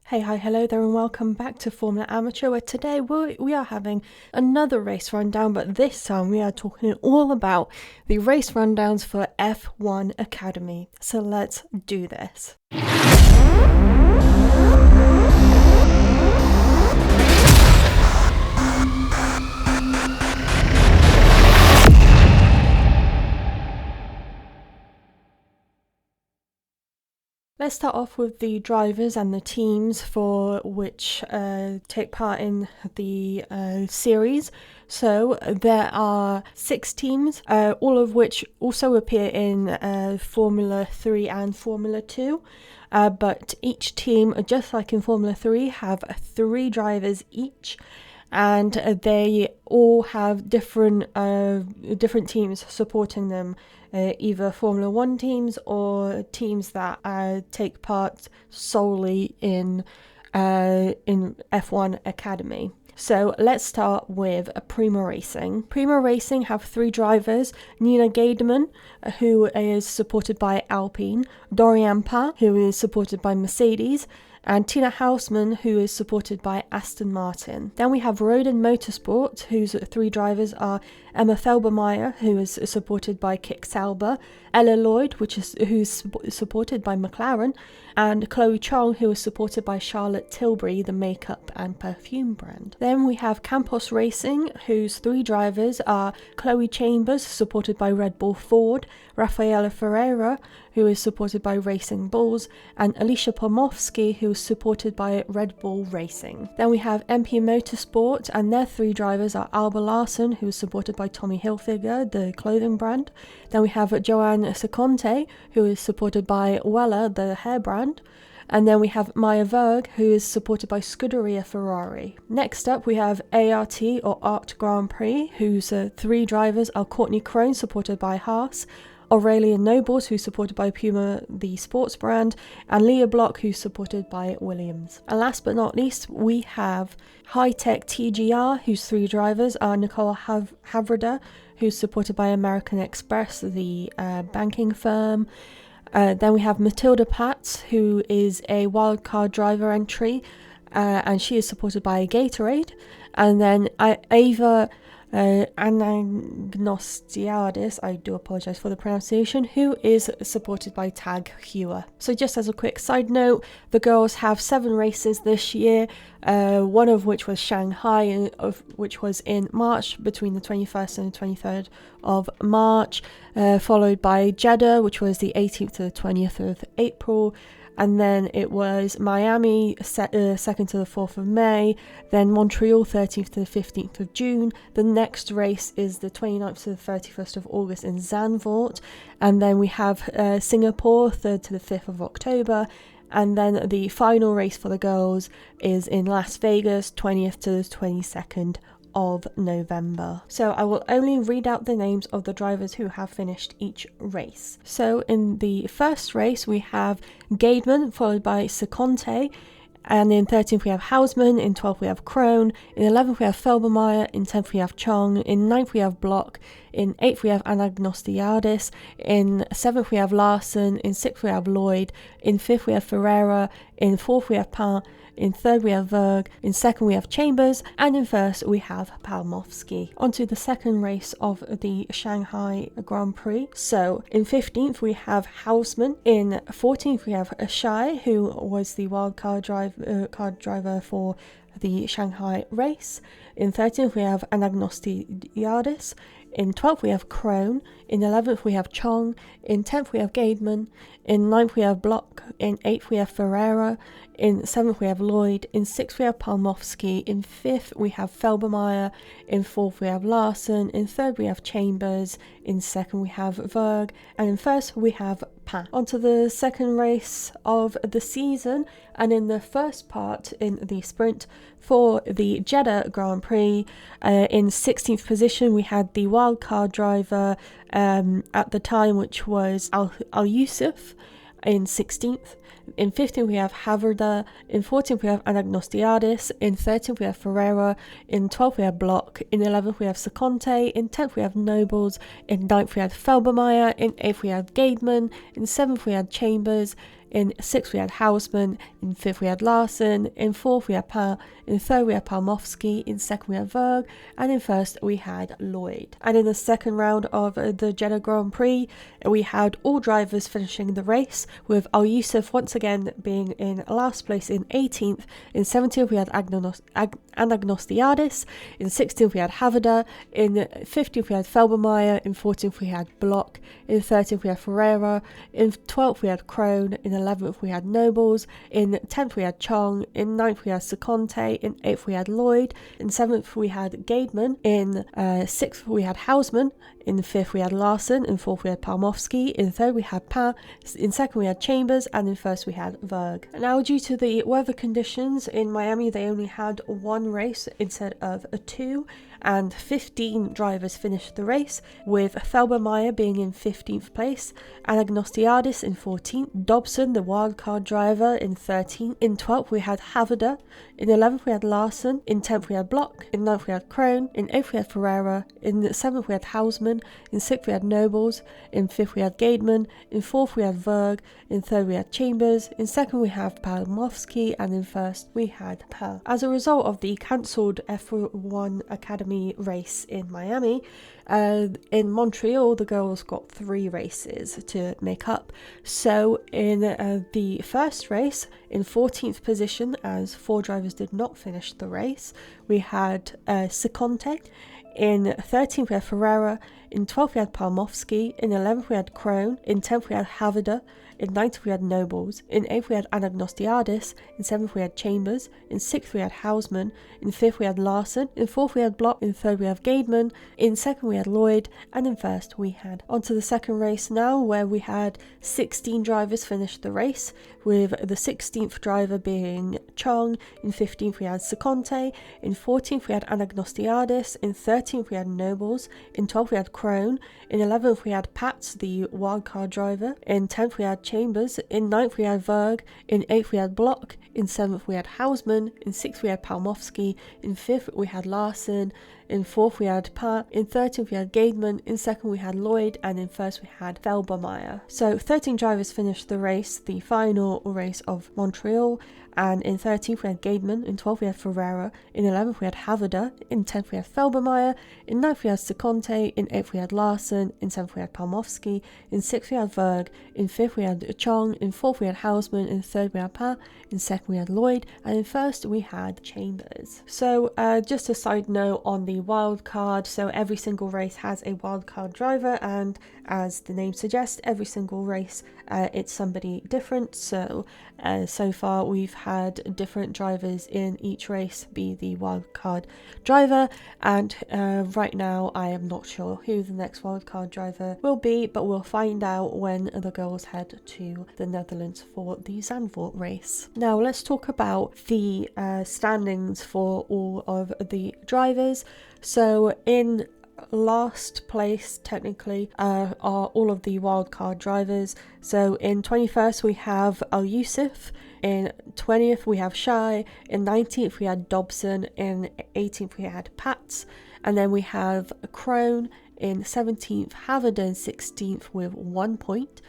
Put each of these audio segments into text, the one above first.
Hey, hi, hello there, and welcome back to Formula Amateur, where today we are having another race rundown, but this time we are talking all about the race rundowns for F1 Academy. So let's do this. Let's start off with the drivers and the teams for which take part in the series. So there are 6 teams, all of which also appear in Formula 3 and Formula 2. But each team, just like in Formula 3, have 3 drivers each. And they all have different teams supporting them, either Formula 1 teams or teams that take part solely in F1 Academy. So let's start with Prima Racing. Prima Racing have 3 drivers: Nina Gaideman, who is supported by Alpine, Dorian Pa, who is supported by Mercedes, and Tina Hausman, who is supported by Aston Martin. Then we have Roden Motorsport, whose 3 drivers are Emma Felbermeyer, who is supported by Kick Sauber, Ella Lloyd, who's supported by McLaren, and Chloe Chong, who is supported by Charlotte Tilbury, the makeup and perfume brand. Then we have Campos Racing, whose 3 drivers are Chloe Chambers, supported by Red Bull Ford, Rafaela Ferreira, who is supported by Racing Bulls, and Alicia Pomorski, who is supported by Red Bull Racing. Then we have MP Motorsport, and their 3 drivers are Alba Larson, who is supported by Tommy Hilfiger, the clothing brand. Then we have Joanne Seconte, who is supported by Weller, the hair brand. And then we have Maya Verg, who is supported by Scuderia Ferrari. Next up, we have ART, or Art Grand Prix, whose 3 drivers are Courtney Crone, supported by Haas, Aurelian Nobles, who's supported by Puma, the sports brand, and Leah Block, who's supported by Williams. And last but not least, we have High Tech TGR, whose 3 drivers are Nicole Havrida, who's supported by American Express, the banking firm. Then we have Matilda Patz, who is a wildcard driver entry, and she is supported by Gatorade. And then Ava Anagnostiadis, I do apologise for the pronunciation, who is supported by Tag Heuer. So just as a quick side note, the girls have 7 races this year, one of which was Shanghai, which was in March, between the 21st and the 23rd of March, followed by Jeddah, which was the 18th to the 20th of April. And then it was Miami, 2nd to the 4th of May, then Montreal, 13th to the 15th of June. The next race is the 29th to the 31st of August in Zandvoort. And then we have Singapore, 3rd to the 5th of October. And then the final race for the girls is in Las Vegas, 20th to the 22nd of November. So I will only read out the names of the drivers who have finished each race. So in the first race we have Gaideman, followed by Seconte, and in 13th we have Hausman, in 12th we have Crone, in 11th we have Felbermeyer, in 10th we have Chong, in 9th we have Block, in 8th we have Anagnostiadis, in 7th we have Larson, in 6th we have Lloyd, in 5th we have Ferreira, in 4th we have Pan, in 3rd we have Verg, in 2nd we have Chambers, and in 1st we have Palmovsky. On to the second race of the Shanghai Grand Prix. So in 15th we have Hausman, in 14th we have Shai, who was the wildcard driver for the Shanghai race. In 13th we have Anagnostiadis, in 12th we have Crone, in 11th we have Chong, in 10th we have Gaideman, in 9th we have Block, in 8th we have Ferreira, in 7th we have Lloyd, in 6th we have Palmovsky, in 5th we have Felbermeyer, in 4th we have Larson, in 3rd we have Chambers, in 2nd we have Verg, and in 1st we have Pan. On to the second race of the season, and in the first part in the sprint for the Jeddah Grand Prix, in 16th position we had the wildcard driver at the time, which was Al Yusuf, in 16th. In 15th we have Havrida, in 14th we have Anagnostiadis, in 13th we have Ferreira, in 12th we have Block, in 11th we have Seconte, in 10th we have Nobles, in 9th we have Felbermeyer, in 8th we have Gaideman, in 7th we had Chambers, In 6th we had Hausman, in 5th we had Larsen, in 4th we had Pan, in 3rd we had Palmowski, in 2nd we had Verg, and in 1st we had Lloyd. And in the second round of the Jeddah Grand Prix, we had all drivers finishing the race, with Al Youssef once again being in last place in 18th, in 17th we had Anagnostiadis, in 16th we had Havada, in 15th we had Felbermeyer, in 14th we had Block, in 13th we had Ferreira, in 12th we had Krohn, in 11th we had Nobles, in 10th we had Chong, in 9th we had Seconte, in 8th we had Lloyd, in 7th we had Gaidman, in 6th we had Hausman, in 5th we had Larsen, in 4th we had Palmowski, in 3rd we had Pan, in 2nd we had Chambers, and in 1st we had Verg. Now, due to the weather conditions in Miami, they only had one race instead of 2, and 15 drivers finished the race, with Felbermeyer being in 15th place, Anagnostiadis in 14th, Dobson, the wildcard driver, in 13th, in 12th we had Havada, in 11th we had Larsen, in 10th we had Block, in 9th we had Krohn, in 8th we had Ferreira, in 7th we had Hausman, in 6th we had Nobles, in 5th we had Gaidman, in 4th we had Verg, in 3rd we had Chambers, in 2nd we had Palmowski, and in 1st we had Per. As a result of the cancelled F1 Academy race in Miami, in Montreal the girls got 3 races to make up. So in the first race, in 14th position, as 4 drivers did not finish the race, we had Seconte. In 13th we had Ferreira, in 12th we had Palmowski, in 11th we had Krohn, in 10th we had Havada, in 9th we had Nobles, in 8th we had Anagnostiadis, in 7th we had Chambers, in 6th we had Hausman, in 5th we had Larsen, in 4th we had Block, in 3rd we had Gaidman, in 2nd we had Lloyd, and in 1st we had. On to the second race now, where we had 16 drivers finish the race, with the 16th driver being Chong, in 15th we had Seconte, in 14th we had Anagnostiadis, in 13th we had Nobles, in 12th we had Krohn, in 11th we had Pats, the wildcard driver, in 10th we had Chambers, in 9th we had Verg, in 8th we had Block, in 7th we had Hausman, in 6th we had Palmowski, in 5th we had Larsen, in 4th we had Pat, in 13th we had Gaidman, in 2nd we had Lloyd, and in 1st we had Felbermeyer. So 13 drivers finished the race, the final race of Montreal, and in 13th we had Gaidman, in 12th we had Ferreira, in 11th we had Havada, in 10th we had Felbermeyer, in 9th we had Seconte, in 8th we had Larsen, in 7th we had Palmowski, in 6th we had Verg, in 5th we had Chong, in 4th we had Hausman, in 3rd we had Pat, in 2nd we had Lloyd, and in 1st we had Chambers. So just a side note on the wild card, so every single race has a wild card driver, and as the name suggests, every single race it's somebody different. So so far we've had different drivers in each race be the wildcard driver, and right now I am not sure who the next wildcard driver will be, but we'll find out when the girls head to the Netherlands for the Zandvoort race. Now let's talk about the standings for all of the drivers. So in last place technically are all of the wildcard drivers. So in 21st we have Al Youssef, in 20th we have Shai, in 19th we had Dobson, in 18th we had Pats, and then we have Krohn in 17th, Havada in 16th with 1 point.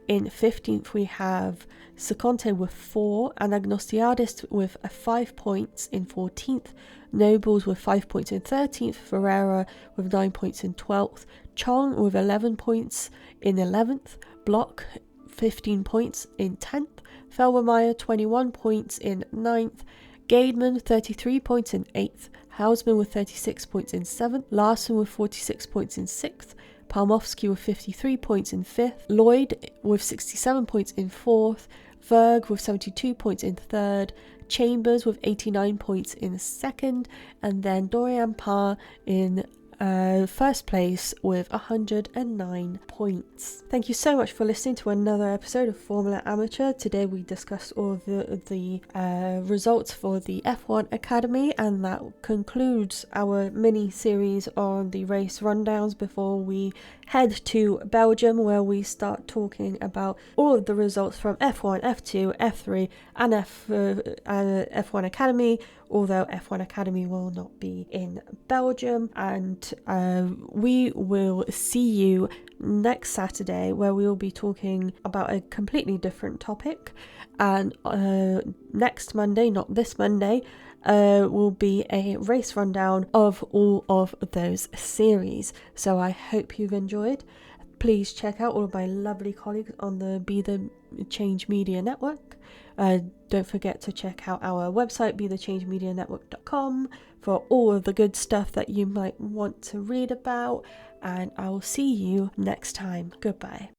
In 15th we have Seconte with 4, Anagnostiadis with 5 points in 14th, Nobles with 5 points in 13th, Ferreira with 9 points in 12th, Chong with 11 points in 11th, Block 15 points in 10th, Felbermeyer 21 points in 9th, Gaidman 33 points in 8th, Hausman with 36 points in 7th, Larsen with 46 points in 6th, Palmowski with 53 points in 5th, Lloyd with 67 points in 4th, Verg with 72 points in 3rd, Chambers with 89 points in 2nd, and then Dorian Parr in first place with 109 points. Thank you so much for listening to another episode of Formula Amateur. Today we discussed all of the results for the F1 Academy, and that concludes our mini series on the race rundowns before we head to Belgium, where we start talking about all of the results from F1, F2, F3 and F1 Academy, although F1 Academy will not be in Belgium. And But we will see you next Saturday, where we will be talking about a completely different topic. And next Monday, not this Monday, will be a race rundown of all of those series. So I hope you've enjoyed. Please check out all of my lovely colleagues on the Be The Change Media Network. Don't forget to check out our website, bethechangemedianetwork.com, for all of the good stuff that you might want to read about. And I will see you next time. Goodbye.